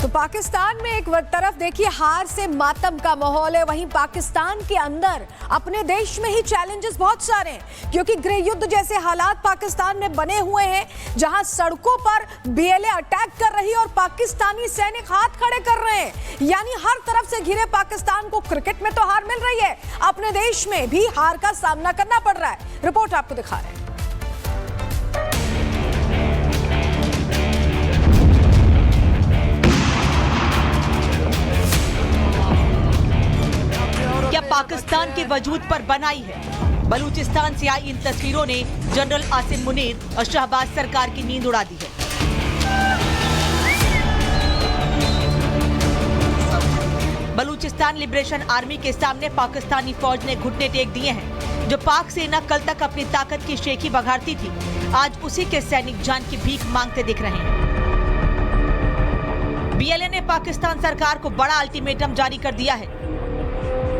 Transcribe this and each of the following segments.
तो पाकिस्तान में एक तरफ देखिए हार से मातम का माहौल है, वहीं पाकिस्तान के अंदर अपने देश में ही चैलेंजेस बहुत सारे हैं, क्योंकि गृह युद्ध जैसे हालात पाकिस्तान में बने हुए हैं, जहां सड़कों पर बीएलए अटैक कर रही है और पाकिस्तानी सैनिक हाथ खड़े कर रहे हैं। यानी हर तरफ से घिरे पाकिस्तान को क्रिकेट में तो हार मिल रही है, अपने देश में भी हार का सामना करना पड़ रहा है। रिपोर्ट आपको दिखा रहे हैं। क्या पाकिस्तान के वजूद पर बनाई है? बलूचिस्तान से आई इन तस्वीरों ने जनरल आसिम मुनीर और शहबाज सरकार की नींद उड़ा दी है। बलूचिस्तान लिबरेशन आर्मी के सामने पाकिस्तानी फौज ने घुटने टेक दिए हैं। जो पाक सेना कल तक अपनी ताकत की शेखी बघारती थी, आज उसी के सैनिक जान की भीख मांगते दिख रहे हैं। बीएलए ने पाकिस्तान सरकार को बड़ा अल्टीमेटम जारी कर दिया है।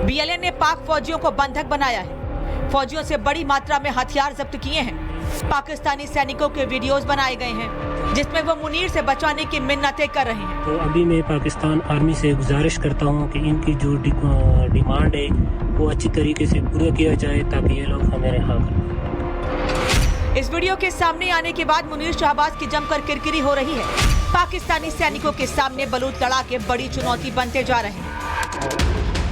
बीएलए ने पाक फौजियों को बंधक बनाया है। फौजियों से बड़ी मात्रा में हथियार जब्त किए हैं। पाकिस्तानी सैनिकों के वीडियोस बनाए गए हैं, जिसमें वो मुनीर से बचाने की मिन्नतें कर रहे हैं। तो अभी मैं पाकिस्तान आर्मी से गुजारिश करता हूं कि इनकी जो डिमांड है वो अच्छी तरीके से पूरा किया जाए, ताकि ये लोग हमारे हाथ। इस वीडियो के सामने आने के बाद मुनीर शहबाज की जमकर किरकिरी हो रही है। पाकिस्तानी सैनिकों के सामने बलूच लड़ाके बड़ी चुनौती बनते जा रहे हैं।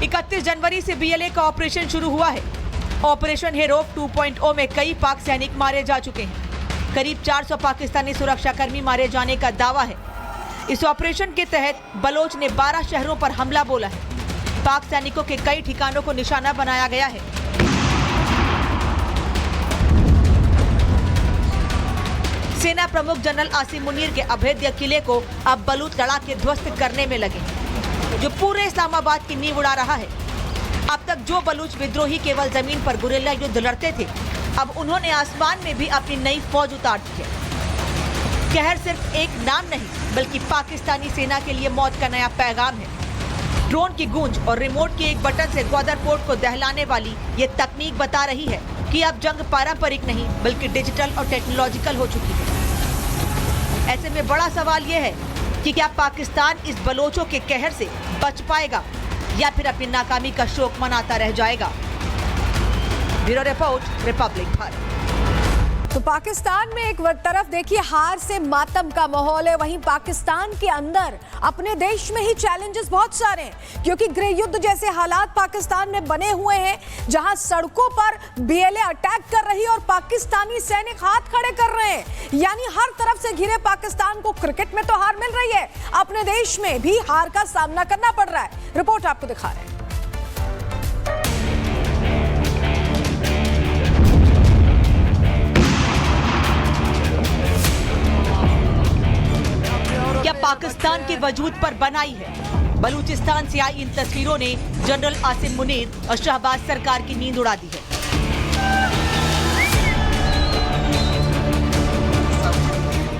31 जनवरी से बीएलए का ऑपरेशन शुरू हुआ है। ऑपरेशन हेरोप 2.0 में कई पाक सैनिक मारे जा चुके हैं। करीब 400 पाकिस्तानी सुरक्षाकर्मी मारे जाने का दावा है। इस ऑपरेशन के तहत बलोच ने 12 शहरों पर हमला बोला है। पाक सैनिकों के कई ठिकानों को निशाना बनाया गया है। सेना प्रमुख जनरल आसिम मुनीर के अभेद्य किले को अब बलूच लड़ाके ध्वस्त करने में लगे, जो पूरे इस्लामाबाद की नींव उड़ा रहा है। अब तक जो बलूच विद्रोही केवल जमीन पर गुरिल्ला युद्ध लड़ते थे, अब उन्होंने आसमान में भी अपनी नई फौज उतार दी है। कहर सिर्फ एक नाम नहीं, बल्कि पाकिस्तानी सेना के लिए मौत का नया पैगाम है। ड्रोन की गूंज और रिमोट के एक बटन से ग्वादर पोर्ट को दहलाने वाली ये तकनीक बता रही है कि अब जंग पारंपरिक नहीं, बल्कि डिजिटल और टेक्नोलॉजिकल हो चुकी है। ऐसे में बड़ा सवाल यह है कि क्या पाकिस्तान इस बलोचों के कहर से बच पाएगा या फिर अपनी नाकामी का शोक मनाता रह जाएगा। Bureau report, Republic Bharat. तो पाकिस्तान में एक तरफ देखिए हार से मातम का माहौल है, वहीं पाकिस्तान के अंदर अपने देश में ही चैलेंजेस बहुत सारे हैं, क्योंकि गृह युद्ध जैसे हालात पाकिस्तान में बने हुए हैं, जहां सड़कों पर बीएलए अटैक कर रही है और पाकिस्तानी सैनिक हाथ खड़े कर रहे हैं। यानी हर तरफ से घिरे पाकिस्तान को क्रिकेट में तो हार मिल रही है, अपने देश में भी हार का सामना करना पड़ रहा है। रिपोर्ट आपको दिखा रहे हैं। क्या पाकिस्तान के वजूद पर बनाई है? बलूचिस्तान से आई इन तस्वीरों ने जनरल आसिम मुनीर और शहबाज सरकार की नींद उड़ा दी है।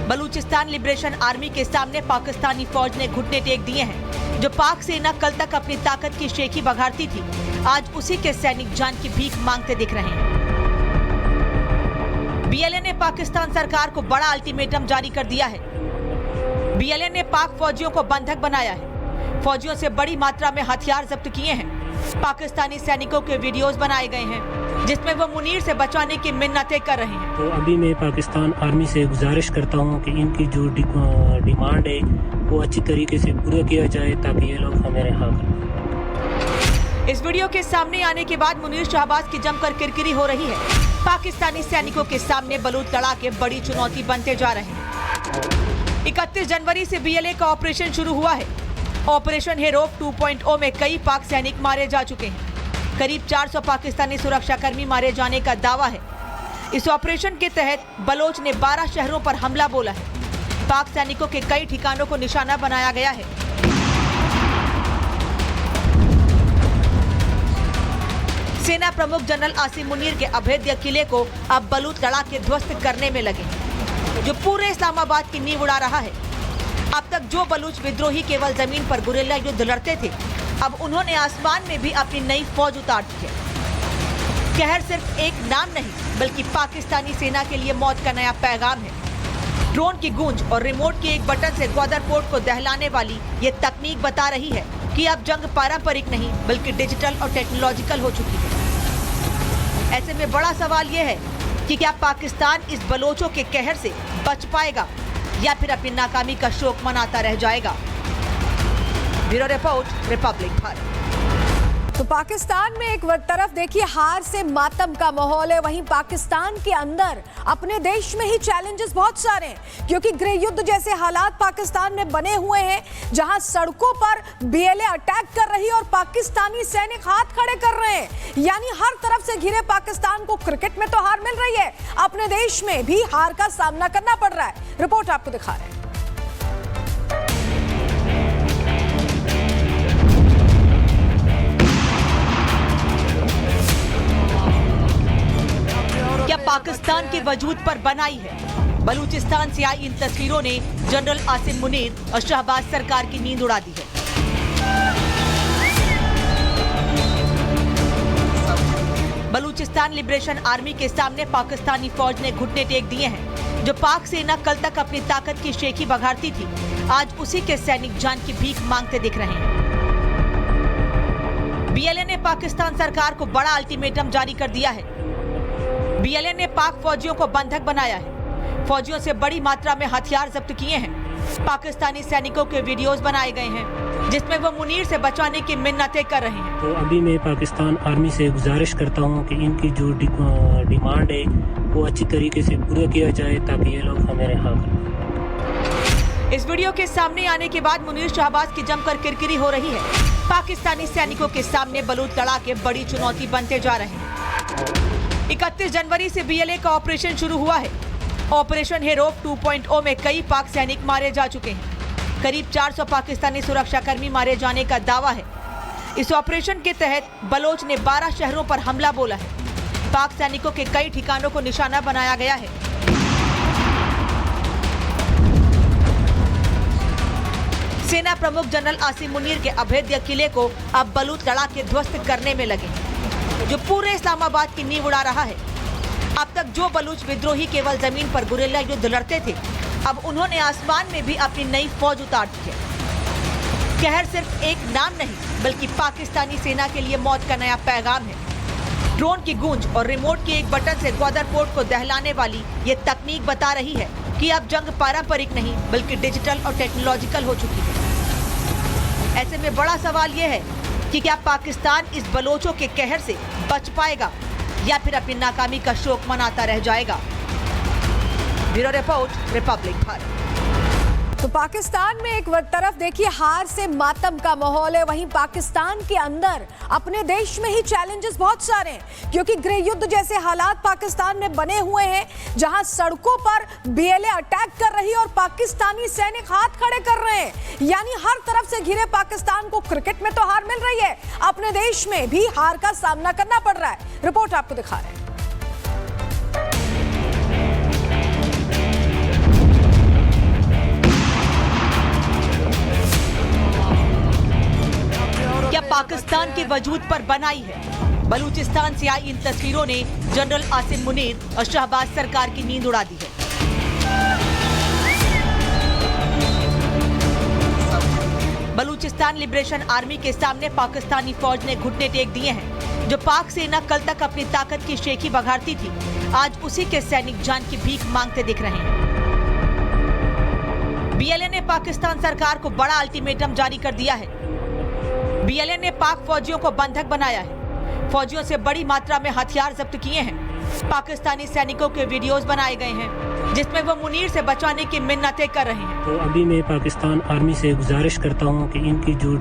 बलूचिस्तान लिबरेशन आर्मी के सामने पाकिस्तानी फौज ने घुटने टेक दिए हैं। जो पाक सेना कल तक अपनी ताकत की शेखी बघारती थी, आज उसी के सैनिक जान की भीख मांगते दिख रहे हैं। बीएलए ने पाकिस्तान सरकार को बड़ा अल्टीमेटम जारी कर दिया है। बीएलए ने पाक फौजियों को बंधक बनाया है। फौजियों से बड़ी मात्रा में हथियार जब्त किए हैं। पाकिस्तानी सैनिकों के वीडियोस बनाए गए हैं, जिसमें वो मुनीर से बचाने की मिन्नतें कर रहे हैं। तो अभी मैं पाकिस्तान आर्मी से गुजारिश करता हूं कि इनकी जो डिमांड है वो अच्छी तरीके से पूरा किया जाए, ताकि ये लोग हमारे हाथ। इस वीडियो के सामने आने के बाद मुनीर शहबाज की जमकर किरकिरी हो रही है। पाकिस्तानी सैनिकों के सामने बलूच लड़ाके बड़ी चुनौती बनते जा रहे हैं। 31 जनवरी से बीएलए का ऑपरेशन शुरू हुआ है। ऑपरेशन हेरोप 2.0 में कई पाक सैनिक मारे जा चुके हैं। करीब 400 पाकिस्तानी सुरक्षाकर्मी मारे जाने का दावा है। इस ऑपरेशन के तहत बलोच ने 12 शहरों पर हमला बोला है। पाक सैनिकों के कई ठिकानों को निशाना बनाया गया है। सेना प्रमुख जनरल आसिम मुनीर के अभेद्य किले को अब बलूच लड़ाके ध्वस्त करने में लगे, जो पूरे इस्लामाबाद की नींव उड़ा रहा है। अब तक जो बलूच विद्रोही केवल जमीन पर गुरिल्ला युद्ध लड़ते थे, अब उन्होंने आसमान में भी अपनी नई फौज उतार दी है। कहर सिर्फ एक नाम नहीं, बल्कि पाकिस्तानी सेना के लिए मौत का नया पैगाम है। ड्रोन की गूंज और रिमोट के एक बटन से ग्वादर पोर्ट को दहलाने वाली ये तकनीक बता रही है कि अब जंग पारंपरिक नहीं बल्कि डिजिटल और टेक्नोलॉजिकल हो चुकी है। ऐसे में बड़ा सवाल यह है कि क्या पाकिस्तान इस बलोचों के कहर से बच पाएगा या फिर अपनी नाकामी का शोक मनाता रह जाएगा। Bureau report, Republic Bharat. तो पाकिस्तान में एक तरफ देखिए हार से मातम का माहौल है, वहीं पाकिस्तान के अंदर अपने देश में ही चैलेंजेस बहुत सारे हैं, क्योंकि गृह युद्ध जैसे हालात पाकिस्तान में बने हुए हैं, जहां सड़कों पर बीएलए अटैक कर रही है और पाकिस्तानी सैनिक हाथ खड़े कर रहे हैं। यानी हर तरफ से घिरे पाकिस्तान को क्रिकेट में तो हार मिल रही है, अपने देश में भी हार का सामना करना पड़ रहा है। रिपोर्ट आपको दिखा रहे हैं। क्या पाकिस्तान के वजूद पर बनाई है? बलूचिस्तान से आई इन तस्वीरों ने जनरल आसिम मुनीर और शहबाज सरकार की नींद उड़ा दी है। बलूचिस्तान लिबरेशन आर्मी के सामने पाकिस्तानी फौज ने घुटने टेक दिए हैं। जो पाक सेना कल तक अपनी ताकत की शेखी बघारती थी, आज उसी के सैनिक जान की भीख मांगते दिख रहे हैं। बीएलए ने पाकिस्तान सरकार को बड़ा अल्टीमेटम जारी कर दिया है। बीएलए ने पाक फौजियों को बंधक बनाया है। फौजियों से बड़ी मात्रा में हथियार जब्त किए हैं। पाकिस्तानी सैनिकों के वीडियोस बनाए गए हैं जिसमें वो मुनीर से बचाने की मिन्नतें कर रहे हैं। तो अभी मैं पाकिस्तान आर्मी से गुजारिश करता हूं कि इनकी जो डिमांड है वो अच्छी तरीके से पूरा किया जाए ताकि ये लोग हमारे हाँ करें। इस वीडियो के सामने आने के बाद मुनीर शहबाज की जमकर किरकिरी हो रही है। पाकिस्तानी सैनिकों के सामने बलूच लड़ाके बड़ी चुनौती बनते जा रहे हैं। 31 जनवरी से बीएलए का ऑपरेशन शुरू हुआ है। ऑपरेशन हेरोफ 2.0 में कई पाक सैनिक मारे जा चुके हैं। करीब 400 पाकिस्तानी सुरक्षाकर्मी मारे जाने का दावा है। इस ऑपरेशन के तहत बलोच ने 12 शहरों पर हमला बोला है। पाक सैनिकों के कई ठिकानों को निशाना बनाया गया है। सेना प्रमुख जनरल आसिम मुनीर के अभेद्य किले को अब बलूच लड़ाके ध्वस्त करने में लगे, जो पूरे इस्लामाबाद की नींव उड़ा रहा है। अब तक जो बलूच विद्रोही केवल जमीन पर गुरिल्ला युद्ध लड़ते थे, अब उन्होंने आसमान में भी अपनी नई फौज उतार दी है। कहर सिर्फ एक नाम नहीं बल्कि पाकिस्तानी सेना के लिए मौत का नया पैगाम है। ड्रोन की गूंज और रिमोट के एक बटन से ग्वादर पोर्ट को दहलाने वाली ये तकनीक बता रही है कि अब जंग पारंपरिक नहीं बल्कि डिजिटल और टेक्नोलॉजिकल हो चुकी है। ऐसे में बड़ा सवाल यह है कि क्या पाकिस्तान इस बलोचों के कहर से बच पाएगा या फिर अपनी नाकामी का शोक मनाता रह जाएगा। Bureau report, Republic Bharat. तो पाकिस्तान में एक तरफ देखिए हार से मातम का माहौल है, वहीं पाकिस्तान के अंदर अपने देश में ही चैलेंजेस बहुत सारे हैं, क्योंकि गृह युद्ध जैसे हालात पाकिस्तान में बने हुए हैं, जहां सड़कों पर बीएलए अटैक कर रही है और पाकिस्तानी सैनिक हाथ खड़े कर रहे हैं। यानी हर तरफ से घिरे पाकिस्तान को क्रिकेट में तो हार मिल रही है, अपने देश में भी हार का सामना करना पड़ रहा है। रिपोर्ट आपको दिखा रहे हैं। क्या पाकिस्तान के वजूद पर बनाई है? बलूचिस्तान से आई इन तस्वीरों ने जनरल आसिम मुनीर और शहबाज सरकार की नींद उड़ा दी है। बलूचिस्तान लिबरेशन आर्मी के सामने पाकिस्तानी फौज ने घुटने टेक दिए हैं। जो पाक सेना कल तक अपनी ताकत की शेखी बघारती थी, आज उसी के सैनिक जान की भीख मांगते दिख रहे हैं। बीएलए ने पाकिस्तान सरकार को बड़ा अल्टीमेटम जारी कर दिया है। बीएलए ने पाक फौजियों को बंधक बनाया है। फौजियों से बड़ी मात्रा में हथियार जब्त किए हैं। पाकिस्तानी सैनिकों के वीडियोस बनाए गए हैं जिसमें वो मुनीर से बचाने की मिन्नतें कर रहे हैं। तो अभी मैं पाकिस्तान आर्मी से गुजारिश करता हूं कि इनकी जो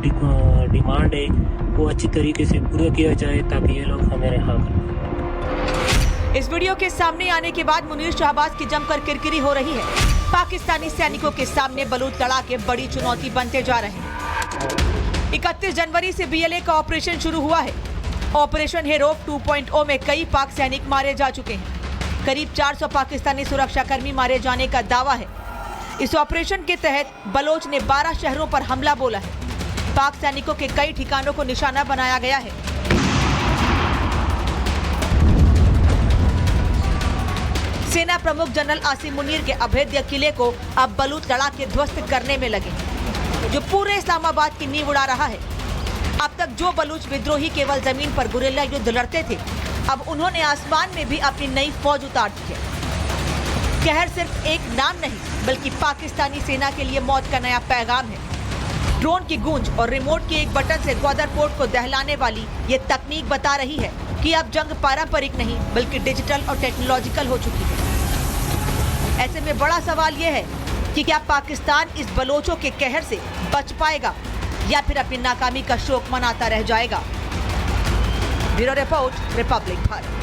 डिमांड है वो अच्छी तरीके से पूरा किया जाए ताकि ये लोग हमारे हाँ करें। इस वीडियो के सामने आने के बाद मुनीर शहबाज की जमकर किरकिरी हो रही है। पाकिस्तानी सैनिकों के सामने बलूच लड़ाके बड़ी चुनौती बनते जा रहे हैं। 31 जनवरी से बीएलए का ऑपरेशन शुरू हुआ है। ऑपरेशन हेरोफ 2.0 में कई पाक सैनिक मारे जा चुके हैं। करीब 400 पाकिस्तानी सुरक्षाकर्मी मारे जाने का दावा है। इस ऑपरेशन के तहत बलोच ने 12 शहरों पर हमला बोला है। पाक सैनिकों के कई ठिकानों को निशाना बनाया गया है। सेना प्रमुख जनरल आसिम मुनीर के अभेद्य किले को अब बलूच लड़ा के ध्वस्त करने में लगे, जो पूरे इस्लामाबाद की नींव उड़ा रहा है। अब तक जो बलूच विद्रोही केवल जमीन पर गुरिल्ला युद्ध लड़ते थे, अब उन्होंने आसमान में भी अपनी नई फौज उतार दी है। कहर सिर्फ एक नाम नहीं, बल्कि पाकिस्तानी सेना के लिए मौत का नया पैगाम है। ड्रोन की गूंज और रिमोट के एक बटन से ग्वादर पोर्ट को दहलाने वाली ये तकनीक बता रही है कि अब जंग पारंपरिक नहीं, बल्कि डिजिटल और टेक्नोलॉजिकल हो चुकी है। ऐसे में बड़ा सवाल यह है कि क्या पाकिस्तान इस बलोचों के कहर से बच पाएगा या फिर अपनी नाकामी का शोक मनाता रह जाएगा। Bureau report, Republic Bharat.